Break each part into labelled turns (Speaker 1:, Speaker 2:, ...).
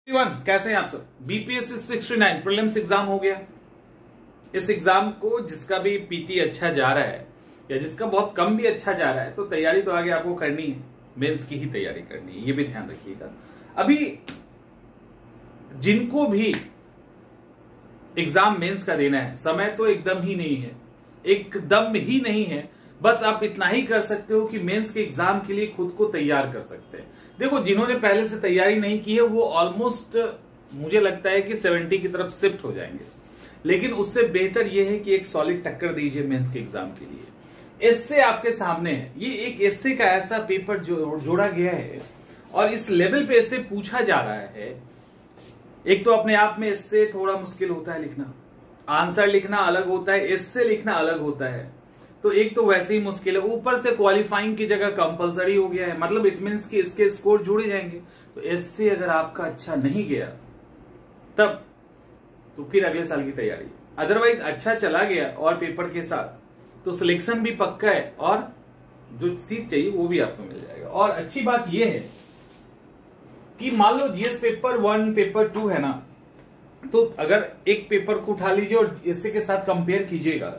Speaker 1: कैसे हैं आप सब। बीपीएससी 69 प्रीलिम्स एग्जाम हो गया। इस एग्जाम को जिसका भी पीटी अच्छा जा रहा है या जिसका बहुत कम भी अच्छा जा रहा है, तो तैयारी तो आगे आपको करनी है, मेंस की ही तैयारी करनी है, ये भी ध्यान रखिएगा। अभी जिनको भी एग्जाम मेंस का देना है, समय तो एकदम ही नहीं है, एकदम ही नहीं है। बस आप इतना ही कर सकते हो कि मेंस के एग्जाम के लिए खुद को तैयार कर सकते हैं। देखो, जिन्होंने पहले से तैयारी नहीं की है वो ऑलमोस्ट मुझे लगता है कि 70 की तरफ शिफ्ट हो जाएंगे, लेकिन उससे बेहतर यह है कि एक सॉलिड टक्कर दीजिए मेंस के एग्जाम के लिए। एस्से आपके सामने है, ये एक एस्से का ऐसा पेपर जोड़ा गया है और इस लेवल पे एस्से पूछा जा रहा है। एक तो अपने आप में एस्से थोड़ा मुश्किल होता है लिखना, आंसर लिखना अलग होता है, एस्से लिखना अलग होता है, तो एक तो वैसे ही मुश्किल है, ऊपर से क्वालिफाइंग की जगह कंपलसरी हो गया है, मतलब इट मींस कि इसके स्कोर जोड़े जाएंगे। तो एस्से अगर आपका अच्छा नहीं गया तब तो फिर अगले साल की तैयारी, अदरवाइज अच्छा चला गया और पेपर के साथ तो सिलेक्शन भी पक्का है और जो सीट चाहिए वो भी आपको मिल जाएगा। और अच्छी बात यह है कि मान लो जीएस पेपर 1 पेपर 2 है ना, तो अगर एक पेपर को उठा लीजिए और इससे के साथ कंपेयर कीजिएगा,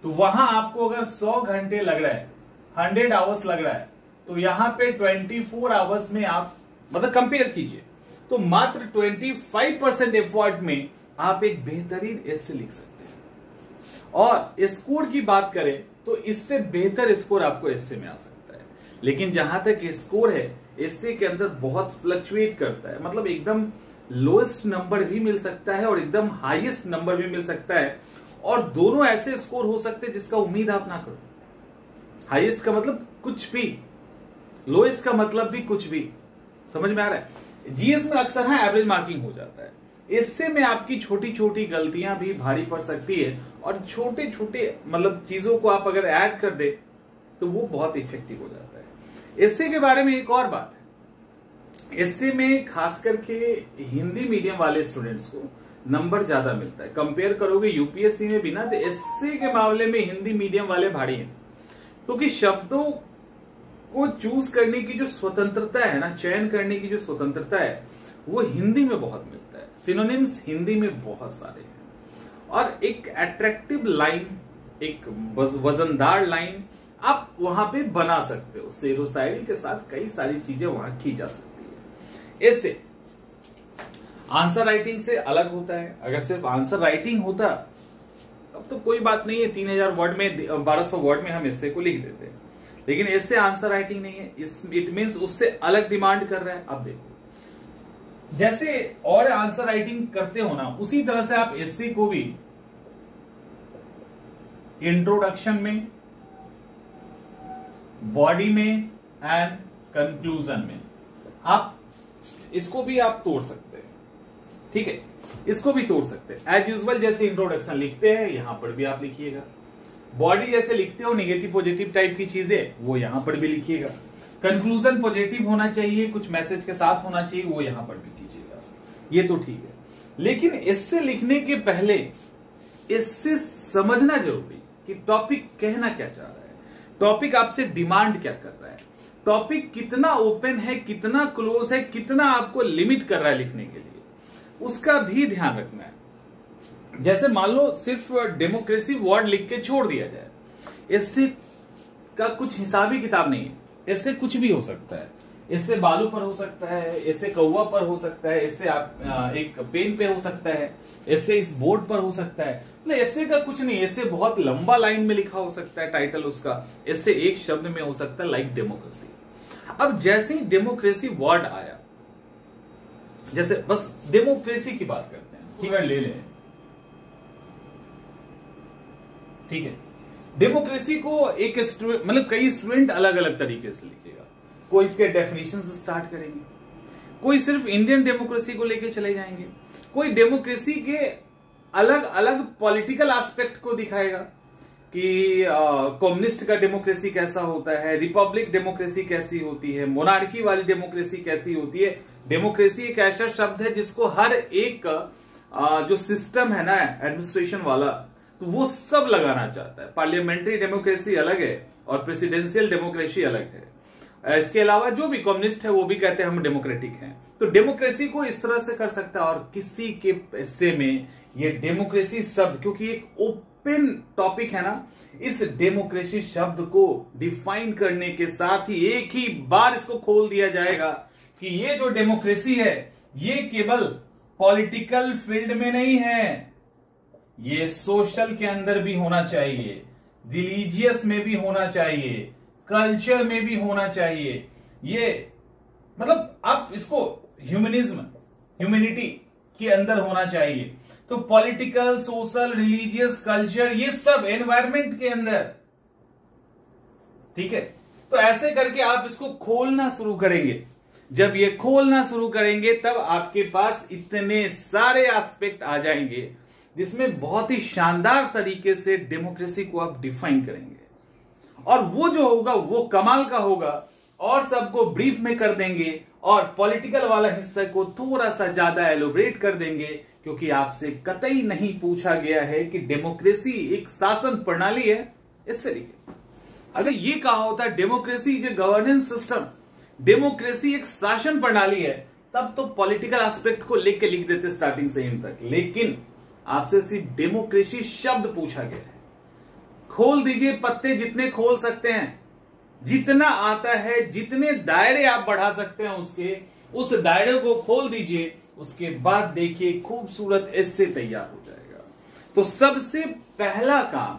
Speaker 1: तो वहां आपको अगर 100 घंटे लग रहा है, 100 आवर्स लग रहा है, तो यहां पे 24 आवर्स में आप मतलब कंपेयर कीजिए, तो मात्र 25% एफर्ट में आप एक बेहतरीन एस्से लिख सकते हैं। और स्कोर की बात करें तो इससे बेहतर स्कोर आपको एस्से में आ सकता है, लेकिन जहां तक स्कोर है एस्से के अंदर बहुत फ्लक्चुएट करता है, मतलब एकदम लोएस्ट नंबर भी मिल सकता है और एकदम हाईएस्ट नंबर भी मिल सकता है, और दोनों ऐसे स्कोर हो सकते हैं जिसका उम्मीद आप ना करो। हाईएस्ट का मतलब कुछ भी, लोएस्ट का मतलब भी कुछ भी, समझ में आ रहा है। जीएस में अक्सर एवरेज मार्किंग हो जाता है, इससे में आपकी छोटी छोटी गलतियां भी भारी पड़ सकती है, और छोटे छोटे मतलब चीजों को आप अगर ऐड कर दे तो वो बहुत इफेक्टिव हो जाता है। एस्से के बारे में एक और बात है, एस्से में खास करके हिंदी मीडियम वाले स्टूडेंट्स को नंबर ज्यादा मिलता है। कंपेयर करोगे यूपीएससी में भी ना, तो एस्से के मामले में हिंदी मीडियम वाले भारी हैं, क्योंकि शब्दों को चूज करने की जो स्वतंत्रता है ना, चयन करने की जो स्वतंत्रता है, वो हिंदी में बहुत मिलता है। सिनोनिम्स हिंदी में बहुत सारे हैं, और एक अट्रैक्टिव लाइन, एक वजनदार लाइन आप वहां पे बना सकते हो। शेरो शायरी के साथ कई सारी चीजें वहां की जा सकती है। ऐसे आंसर राइटिंग से अलग होता है। अगर सिर्फ आंसर राइटिंग होता तब तो कोई बात नहीं है, 3000 वर्ड में 1200 वर्ड में हम एस्से को लिख देते हैं, लेकिन एस्से आंसर राइटिंग नहीं है, इट मींस उससे अलग डिमांड कर रहा है। अब देखो, जैसे और आंसर राइटिंग करते हो ना, उसी तरह से आप एस्से को भी इंट्रोडक्शन में, बॉडी में एंड कंक्लूजन में आप इसको भी आप तोड़ सकते हैं, ठीक है, इसको भी तोड़ सकते हैं। एज यूजुअल जैसे इंट्रोडक्शन लिखते हैं यहां पर भी आप लिखिएगा, बॉडी जैसे लिखते हो नेगेटिव पॉजिटिव टाइप की चीजें, वो यहां पर भी लिखिएगा, कंक्लूजन पॉजिटिव होना चाहिए, कुछ मैसेज के साथ होना चाहिए, वो यहां पर भी कीजिएगा, ये तो ठीक है। लेकिन इससे लिखने के पहले इससे समझना जरूरी कि टॉपिक कहना क्या चाह रहा है, टॉपिक आपसे डिमांड क्या कर रहा है, टॉपिक कितना ओपन है, कितना क्लोज है, कितना आपको लिमिट कर रहा है लिखने के लिए, उसका भी ध्यान रखना है। जैसे मान लो सिर्फ डेमोक्रेसी वर्ड लिख के छोड़ दिया जाए, इससे का कुछ हिसाबी किताब नहीं है, इससे कुछ भी हो सकता है, इससे बालू पर हो सकता है, इससे कौवा पर हो सकता है, इससे आप एक पेन पे हो सकता है, इससे इस बोर्ड पर हो सकता है, मतलब इससे का कुछ नहीं, इससे बहुत लंबा लाइन में लिखा हो सकता है टाइटल उसका, इससे एक शब्द में हो सकता है, लाइक डेमोक्रेसी। अब जैसे ही डेमोक्रेसी वर्ड आया, जैसे बस डेमोक्रेसी की बात करते हैं, कीवर्ड ले लें, ठीक है। डेमोक्रेसी को एक मतलब कई स्टूडेंट अलग अलग तरीके से लिखेगा, कोई इसके डेफिनेशन से स्टार्ट करेंगे, कोई सिर्फ इंडियन डेमोक्रेसी को लेके चले जाएंगे, कोई डेमोक्रेसी के अलग अलग पॉलिटिकल एस्पेक्ट को दिखाएगा कि कम्युनिस्ट का डेमोक्रेसी कैसा होता है, रिपब्लिक डेमोक्रेसी कैसी होती है, मोनार्की वाली डेमोक्रेसी कैसी होती है। डेमोक्रेसी एक ऐसा शब्द है जिसको हर एक जो सिस्टम है ना एडमिनिस्ट्रेशन वाला, तो वो सब लगाना चाहता है। पार्लियामेंट्री डेमोक्रेसी अलग है और प्रेसिडेंशियल डेमोक्रेसी अलग है, इसके अलावा जो भी कम्युनिस्ट है वो भी कहते हैं हम डेमोक्रेटिक हैं। तो डेमोक्रेसी को इस तरह से कर सकता है। और किसी के हिस्से में ये डेमोक्रेसी शब्द, क्योंकि एक ओपन टॉपिक है ना, इस डेमोक्रेसी शब्द को डिफाइन करने के साथ ही एक ही बार इसको खोल दिया जाएगा कि ये जो डेमोक्रेसी है ये केवल पॉलिटिकल फील्ड में नहीं है, ये सोशल के अंदर भी होना चाहिए, रिलीजियस में भी होना चाहिए, कल्चर में भी होना चाहिए। ये मतलब आप इसको ह्यूमैनिटी के अंदर होना चाहिए। तो पॉलिटिकल, सोशल, रिलीजियस, कल्चर, ये सब एनवायरमेंट के अंदर, ठीक है। तो ऐसे करके आप इसको खोलना शुरू करेंगे। जब ये खोलना शुरू करेंगे तब आपके पास इतने सारे एस्पेक्ट आ जाएंगे जिसमें बहुत ही शानदार तरीके से डेमोक्रेसी को आप डिफाइन करेंगे। और वो जो होगा वो कमाल का होगा और सबको ब्रीफ में कर देंगे और पॉलिटिकल वाला हिस्सा को थोड़ा सा ज्यादा एलोबरेट कर देंगे, क्योंकि आपसे कतई नहीं पूछा गया है कि डेमोक्रेसी एक शासन प्रणाली है। इस तरीके अगर ये कहा होता है democracy is a governance system, democracy एक शासन प्रणाली है, तब तो पॉलिटिकल एस्पेक्ट को लेके लिख देते स्टार्टिंग से एंड तक। लेकिन आपसे सिर्फ डेमोक्रेसी शब्द पूछा गया है। खोल दीजिए पत्ते जितने खोल सकते हैं, जितना आता है, जितने दायरे आप बढ़ा सकते हैं उसके, उस दायरे को खोल दीजिए। उसके बाद देखिए खूबसूरत एस्से तैयार हो जाएगा। तो सबसे पहला काम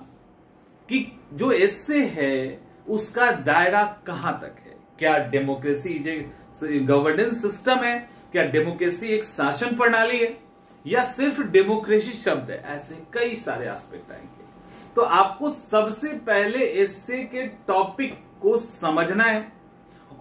Speaker 1: कि जो एस्से है उसका दायरा कहां तक है। क्या democracy is a governance system है, क्या डेमोक्रेसी एक शासन प्रणाली है, या सिर्फ डेमोक्रेसी शब्द है। ऐसे कई सारे एस्पेक्ट आएंगे। तो आपको सबसे पहले एस्से के टॉपिक को समझना है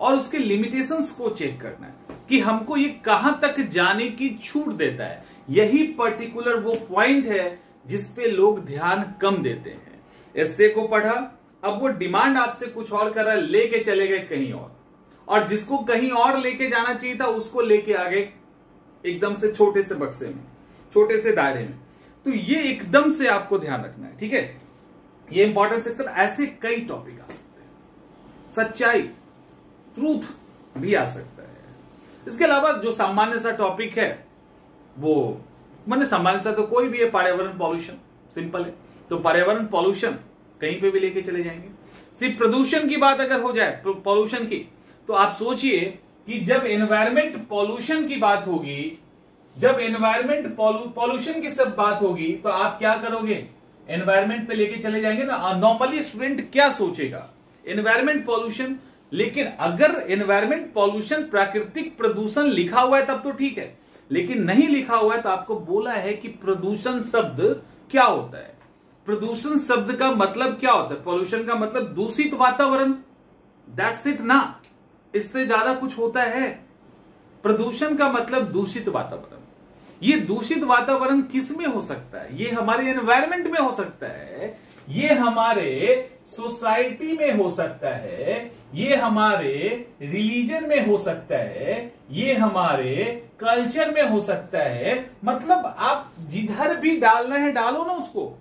Speaker 1: और उसके लिमिटेशंस को चेक करना है कि हमको ये कहां तक जाने की छूट देता है। यही पर्टिकुलर वो पॉइंट है जिसपे लोग ध्यान कम देते हैं। एस्से को पढ़ा, अब वो डिमांड आपसे कुछ और कर रहा है, लेके चले गए कहीं और जिसको कहीं और लेके जाना चाहिए था उसको लेके आ गए एकदम से छोटे से बक्से में, छोटे से दायरे में। तो ये एकदम से आपको ध्यान रखना है, ठीक है। ये इंपॉर्टेंट सेक्शन। ऐसे कई टॉपिक आ सकते हैं, सच्चाई, ट्रूथ भी आ सकता है। इसके अलावा जो सामान्य सा टॉपिक है वो मैंने सामान्य सा तो कोई भी है, पर्यावरण पॉल्यूशन, सिंपल है। तो पर्यावरण पॉल्यूशन कहीं पे भी लेके चले जाएंगे। सिर्फ प्रदूषण की बात अगर हो जाए, पॉल्यूशन की, तो आप सोचिए कि जब एनवायरमेंट पॉल्यूशन की बात होगी, जब एनवायरमेंट पॉल्यूशन की सब बात होगी, तो आप क्या करोगे, एनवायरमेंट पे लेके चले जाएंगे ना। नॉर्मली स्टूडेंट क्या सोचेगा, एनवायरमेंट पॉल्यूशन। लेकिन अगर एनवायरमेंट पॉल्यूशन प्राकृतिक प्रदूषण लिखा हुआ है तब तो ठीक है, लेकिन नहीं लिखा हुआ है तो आपको बोला है कि प्रदूषण शब्द क्या होता है। प्रदूषण शब्द का मतलब क्या होता है, पॉल्यूशन का मतलब दूषित वातावरण, दैट्स इट ना, इससे ज्यादा कुछ होता है। प्रदूषण का मतलब दूषित वातावरण। ये दूषित वातावरण किस में हो सकता है, ये हमारे एनवायरमेंट में हो सकता है, ये हमारे सोसाइटी में हो सकता है, ये हमारे रिलीजन में हो सकता है, ये हमारे कल्चर में हो सकता है। मतलब आप जिधर भी डालना है डालो ना, उसको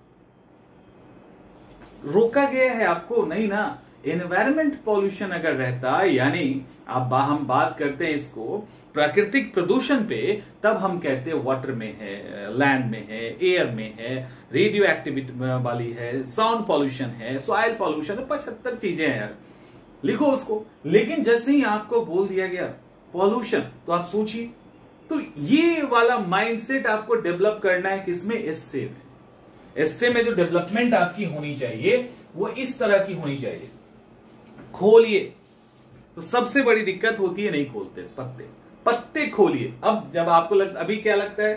Speaker 1: रोका गया है आपको नहीं ना। एनवायरमेंट पॉल्यूशन अगर रहता, यानी अब हम बात करते हैं इसको प्राकृतिक प्रदूषण पे, तब हम कहते हैं वाटर में है, लैंड में है, एयर में है, रेडियो एक्टिविटी वाली है, साउंड पॉल्यूशन है, सॉइल पॉल्यूशन है, 75 चीजें हैं यार, लिखो उसको। लेकिन जैसे ही आपको बोल दिया गया पॉल्यूशन, तो आप सोचिए, तो ये वाला माइंडसेट आपको डेवलप करना है किसमें, एस्से में। एस्से में जो डेवलपमेंट आपकी होनी चाहिए वो इस तरह की होनी चाहिए। खोलिए, तो सबसे बड़ी दिक्कत होती है नहीं खोलते, पत्ते खोलिए। अब जब आपको अभी क्या लगता है,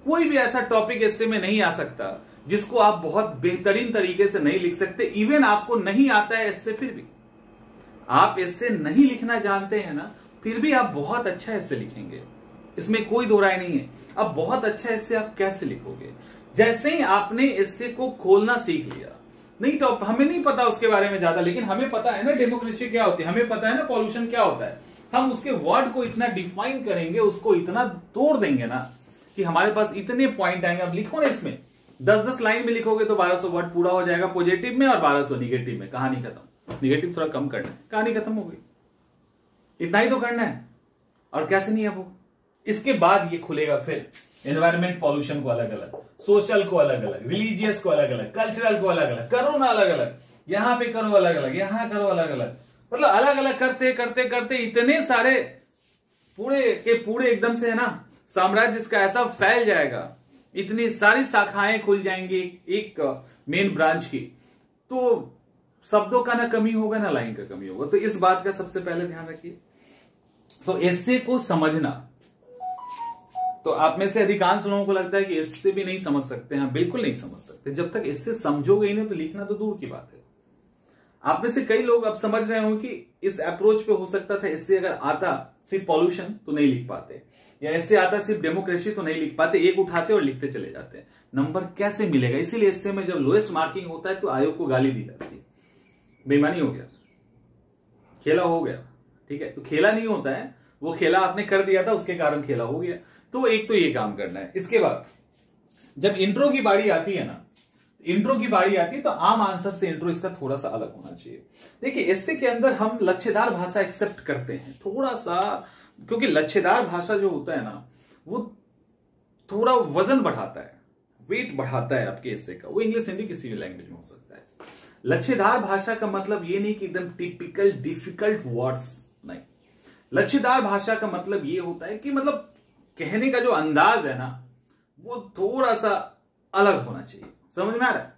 Speaker 1: कोई भी ऐसा टॉपिक एस्से में नहीं आ सकता जिसको आप बहुत बेहतरीन तरीके से नहीं लिख सकते। इवन आपको नहीं आता है एस्से, फिर भी आप एस्से नहीं लिखना जानते हैं ना, फिर भी आप बहुत अच्छा एस्से लिखेंगे, इसमें कोई दो राय नहीं है। अब बहुत अच्छा एस्से आप कैसे लिखोगे, जैसे ही आपने एस्से को खोलना सीख लिया। नहीं तो हमें नहीं पता उसके बारे में ज्यादा, लेकिन हमें पता है ना डेमोक्रेसी क्या होती है, हमें पता है ना पॉल्यूशन क्या होता है। हम उसके वर्ड को इतना डिफाइन करेंगे, उसको इतना तोड़ देंगे ना कि हमारे पास इतने पॉइंट आएंगे। अब लिखो ना, इसमें 10-10 लाइन में लिखोगे तो 1200 वर्ड पूरा हो जाएगा पॉजिटिव में और 1200 निगेटिव में। कहानी खत्म। निगेटिव थोड़ा कम करना है, कहानी खत्म हो गई। इतना ही तो करना है, और कैसे नहीं है वो। इसके बाद ये खुलेगा फिर एनवायरमेंट पॉल्यूशन को अलग अलग, सोशल को अलग अलग, रिलीजियस को अलग अलग, कल्चरल को अलग अलग, करो ना अलग अलग, यहां पे करो अलग अलग, यहां करो अलग अलग, मतलब अलग अलग करते करते करते इतने सारे पूरे के पूरे एकदम से है ना साम्राज्य इसका ऐसा फैल जाएगा, इतनी सारी शाखाएं खुल जाएंगी एक मेन ब्रांच की, तो शब्दों का ना कमी होगा ना लाइन का कमी होगा। तो इस बात का सबसे पहले ध्यान रखिए। तो एस्से को समझना, तो आप में से अधिकांश लोगों को लगता है कि एस्से भी नहीं समझ सकते हैं। बिल्कुल नहीं समझ सकते, जब तक एस्से समझोगे ही नहीं तो लिखना तो दूर की बात है। आप में से कई लोग अब समझ रहे हो कि इस अप्रोच पे हो सकता था एस्से अगर आता सिर्फ पॉल्यूशन तो नहीं लिख पाते, या एस्से आता सिर्फ डेमोक्रेसी तो नहीं लिख पाते, एक उठाते और लिखते चले जाते। नंबर कैसे मिलेगा? इसीलिए एस्से में जब लोएस्ट मार्किंग होता है तो आयोग को गाली दी जाती है, बेईमानी हो गया, खेला हो गया। ठीक है, तो खेला नहीं होता है, वो खेला आपने कर दिया था उसके कारण खेला हो गया। तो एक तो ये काम करना है। इसके बाद जब इंट्रो की बारी आती है ना, इंट्रो की बारी आती है तो आम आंसर से इंट्रो इसका थोड़ा सा अलग होना चाहिए। देखिए एस्से के अंदर हम लच्छेदार भाषा एक्सेप्ट करते हैं थोड़ा सा, क्योंकि लच्छेदार भाषा जो होता है ना वो थोड़ा वजन बढ़ाता है, वेट बढ़ाता है आपके एस्से का। वो इंग्लिश हिंदी किसी भी लैंग्वेज में हो सकता है। लच्छेदार भाषा का मतलब ये नहीं कि एकदम टिपिकल डिफिकल्ट वर्ड्स, नहीं। लच्छेदार भाषा का मतलब ये होता है कि मतलब कहने का जो अंदाज है ना वो थोड़ा सा अलग होना चाहिए। समझ में आ रहा है?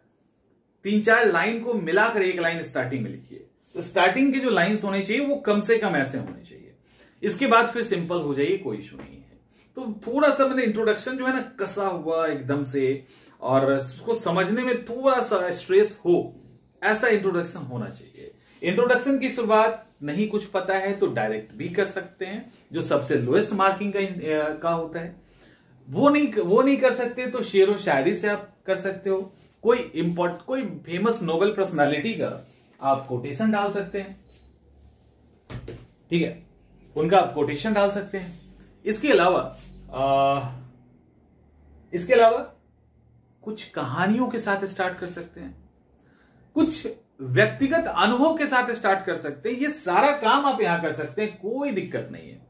Speaker 1: 3-4 लाइन को मिलाकर एक लाइन स्टार्टिंग में लिखिए। तो स्टार्टिंग के जो लाइंस होने चाहिए वो कम से कम ऐसे होने चाहिए। इसके बाद फिर सिंपल हो जाइए, कोई इशू नहीं है। तो थोड़ा सा मैंने इंट्रोडक्शन जो है ना कसा हुआ एकदम से, और उसको समझने में थोड़ा सा स्ट्रेस हो, ऐसा इंट्रोडक्शन होना चाहिए। इंट्रोडक्शन की शुरुआत नहीं कुछ पता है तो डायरेक्ट भी कर सकते हैं, जो सबसे लोएस्ट मार्किंग का होता है। वो नहीं कर सकते तो शेरो शायरी से आप कर सकते हो। कोई फेमस नोबेल पर्सनालिटी का आप कोटेशन डाल सकते हैं, ठीक है, उनका आप कोटेशन डाल सकते हैं। इसके अलावा कुछ कहानियों के साथ स्टार्ट कर सकते हैं, कुछ व्यक्तिगत अनुभव के साथ स्टार्ट कर सकते हैं। ये सारा काम आप यहां कर सकते हैं, कोई दिक्कत नहीं है।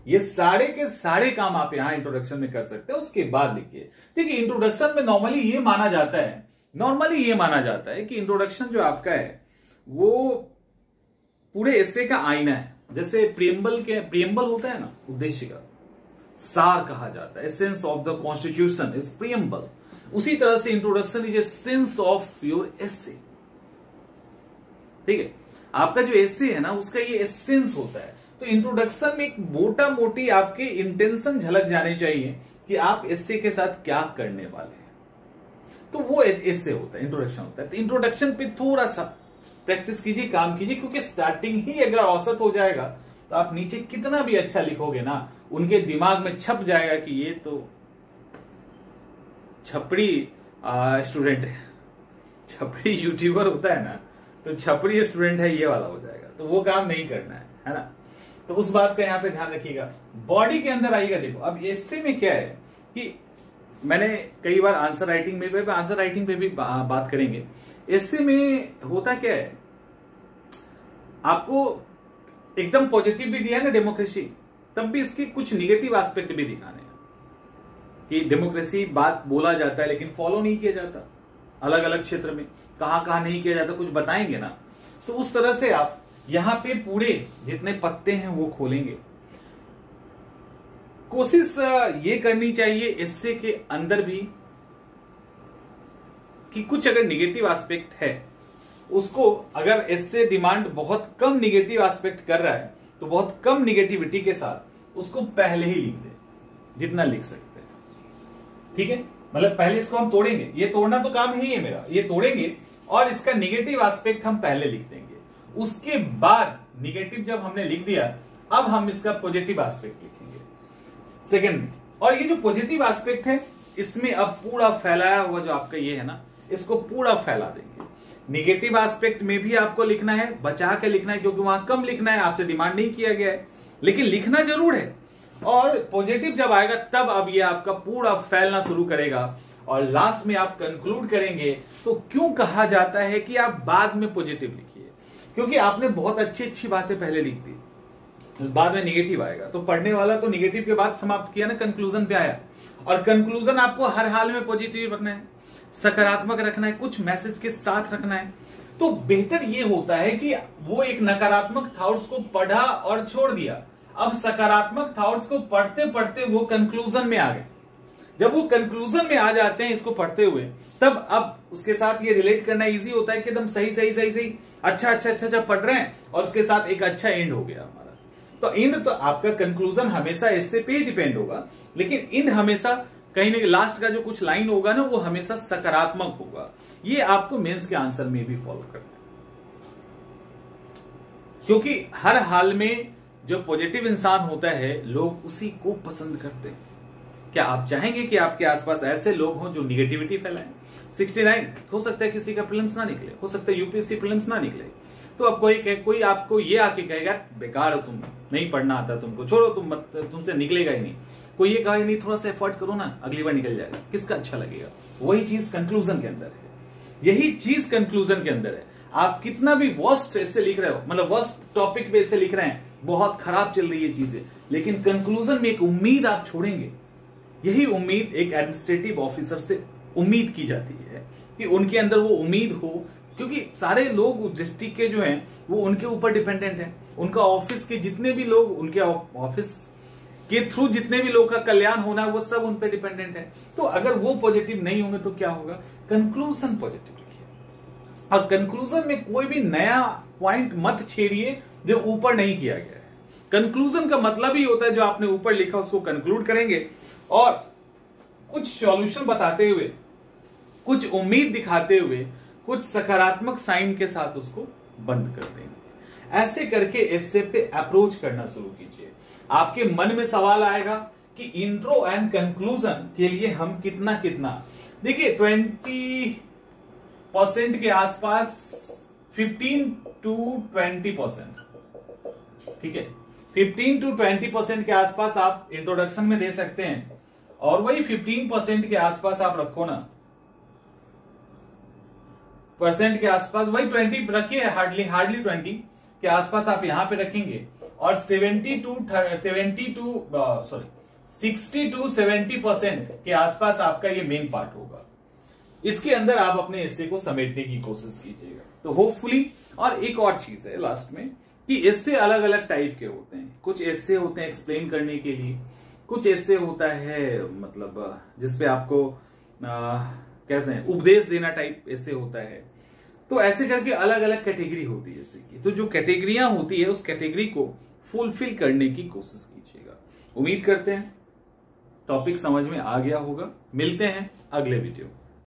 Speaker 1: ये सारे के सारे काम आप यहां इंट्रोडक्शन में कर सकते हैं। उसके बाद लिखिए। देखिए इंट्रोडक्शन में नॉर्मली ये माना जाता है कि इंट्रोडक्शन जो आपका है वो पूरे एस्से का आईना है। जैसे प्रियम्बल होता है ना, उद्देश्य का सार कहा जाता है, essence of the constitution is preamble. उसी तरह से introduction is essence of your essay. ठीक है, आपका जो एस्से है ना उसका ये एसेंस होता है। तो इंट्रोडक्शन में एक मोटा मोटी आपके इंटेंशन झलक जाने चाहिए कि आप एस्से के साथ क्या करने वाले हैं। तो वो एस्से होता है, इंट्रोडक्शन होता है। तो इंट्रोडक्शन पे थोड़ा सा प्रैक्टिस कीजिए, काम कीजिए, क्योंकि स्टार्टिंग ही अगर औसत हो जाएगा तो आप नीचे कितना भी अच्छा लिखोगे ना, उनके दिमाग में छप जाएगा कि ये तो छपड़ी स्टूडेंट है, छपड़ी यूट्यूबर होता है ना, तो छपरी स्टूडेंट है, ये वाला हो जाएगा। तो वो काम नहीं करना है ना। तो उस बात का यहां पे ध्यान रखिएगा। बॉडी के अंदर आइएगा। देखो अब एस्से में क्या है कि मैंने कई बार आंसर राइटिंग पे भी बात करेंगे। एस्से में होता क्या है, आपको एकदम पॉजिटिव भी दिया है ना डेमोक्रेसी, तब भी इसके कुछ निगेटिव एस्पेक्ट भी दिखाने हैं कि डेमोक्रेसी बात बोला जाता है लेकिन फॉलो नहीं किया जाता। अलग अलग क्षेत्र में कहां नहीं किया जाता, कुछ बताएंगे ना। तो उस तरह से आप यहां पे पूरे जितने पत्ते हैं वो खोलेंगे। कोशिश ये करनी चाहिए एस्से के अंदर भी कि कुछ अगर निगेटिव एस्पेक्ट है उसको, अगर एस्से डिमांड बहुत कम निगेटिव एस्पेक्ट कर रहा है तो बहुत कम निगेटिविटी के साथ उसको पहले ही लिख दे जितना लिख सकते हैं। ठीक है, मतलब पहले इसको हम तोड़ेंगे, ये तोड़ना तो काम ही है मेरा, ये तोड़ेंगे और इसका निगेटिव एस्पेक्ट हम पहले लिख देंगे। उसके बाद निगेटिव जब हमने लिख दिया, अब हम इसका पॉजिटिव एस्पेक्ट लिखेंगे सेकंड में। और ये जो पॉजिटिव एस्पेक्ट है इसमें अब पूरा फैलाया हुआ जो आपका ये है ना, इसको पूरा फैला देंगे। निगेटिव एस्पेक्ट में भी आपको लिखना है, बचा के लिखना है, क्योंकि वहां कम लिखना है, आपसे डिमांड नहीं किया गया है, लेकिन लिखना जरूर है। और पॉजिटिव जब आएगा तब अब ये आपका पूरा फैलना शुरू करेगा और लास्ट में आप कंक्लूड करेंगे। तो क्यों कहा जाता है कि आप बाद में पॉजिटिव लिखिए? क्योंकि आपने बहुत अच्छी अच्छी बातें पहले लिख दी, बाद में निगेटिव आएगा। तो पढ़ने वाला तो निगेटिव के बाद समाप्त किया ना, कंक्लूजन पे आया। और कंक्लूजन आपको हर हाल में पॉजिटिव रखना है, सकारात्मक रखना है, कुछ मैसेज के साथ रखना है। तो बेहतर ये होता है कि वो एक नकारात्मक थॉट्स को पढ़ा और छोड़ दिया, अब सकारात्मक थॉट्स को पढ़ते पढ़ते वो कंक्लूजन में आ गए। जब वो कंक्लूजन में आ जाते हैं इसको पढ़ते हुए, तब अब उसके साथ ये रिलेट करना इजी होता है कि एकदम सही सही सही सही अच्छा पढ़ रहे हैं और उसके साथ एक अच्छा एंड हो गया हमारा। तो एंड तो आपका कंक्लूजन हमेशा इससे पे ही डिपेंड होगा, लेकिन एंड हमेशा कहीं ना लास्ट का जो कुछ लाइन होगा ना वो हमेशा सकारात्मक होगा। ये आपको मेंस के आंसर में भी फॉलो करना है, क्योंकि हर हाल में जो पॉजिटिव इंसान होता है लोग उसी को पसंद करते हैं। क्या आप चाहेंगे कि आपके आसपास ऐसे लोग हों जो निगेटिविटी फैलाएं? 69 हो सकता है किसी का प्रीलिम्स ना निकले, हो सकता है यूपीएससी प्रीलिम्स ना निकले, तो अब कोई आपको ये आके कहेगा बेकार हो तुम, नहीं पढ़ना आता तुमको, छोड़ो तुम मत, तुमसे निकलेगा ही नहीं। कोई ये कहा नहीं थोड़ा सा एफर्ट करो ना, अगली बार निकल जाएगा, किसका अच्छा लगेगा? वही चीज कंक्लूजन के अंदर है, यही चीज कंक्लूजन के अंदर है। आप कितना भी वर्स्ट ऐसे लिख रहे हो, मतलब वर्स्ट टॉपिक पे ऐसे लिख रहे हैं, बहुत खराब चल रही है चीजें, लेकिन कंक्लूजन में एक उम्मीद आप छोड़ेंगे। यही उम्मीद एक एडमिनिस्ट्रेटिव ऑफिसर से उम्मीद की जाती है कि उनके अंदर वो उम्मीद हो, क्योंकि सारे लोग डिस्ट्रिक्ट के जो हैं वो उनके ऊपर डिपेंडेंट हैं। उनका ऑफिस के जितने भी लोग, उनके ऑफिस के थ्रू जितने भी लोग का कल्याण होना है वो सब उन पर डिपेंडेंट है। तो अगर वो पॉजिटिव नहीं होंगे तो क्या होगा? कंक्लूजन पॉजिटिव रखिए। और कंक्लूजन में कोई भी नया पॉइंट मत छेड़िए जो ऊपर नहीं किया गया है। कंक्लूजन का मतलब ही होता है जो आपने ऊपर लिखा उसको कंक्लूड करेंगे और कुछ सॉल्यूशन बताते हुए, कुछ उम्मीद दिखाते हुए, कुछ सकारात्मक साइन के साथ उसको बंद कर देंगे। ऐसे करके एस्से पे अप्रोच करना शुरू कीजिए। आपके मन में सवाल आएगा कि इंट्रो एंड कंक्लूजन के लिए हम कितना देखिए 20% के आसपास, 15 to 20%, ठीक है, 15 to 20% के आसपास आप इंट्रोडक्शन में दे सकते हैं, और वही 15% के आसपास आप रखो ना, परसेंट के आसपास, वही 20 रखिए, हार्डली 20 के आसपास आप यहां पे रखेंगे, और 60 to 70% के आसपास आपका ये मेन पार्ट होगा। इसके अंदर आप अपने एस्से को समेटने की कोशिश कीजिएगा, तो होपफुली। और एक और चीज है लास्ट में कि एस्से अलग अलग टाइप के होते हैं। कुछ एस्से होते हैं एक्सप्लेन करने के लिए, कुछ एस्से होता है मतलब जिसपे आपको कहते हैं उपदेश देना टाइप एस्से होता है। तो ऐसे करके अलग अलग कैटेगरी होती है एस्से की। तो जो कैटेगरियां होती है उस कैटेगरी को फुलफिल करने की कोशिश कीजिएगा। उम्मीद करते हैं टॉपिक समझ में आ गया होगा। मिलते हैं अगले वीडियो।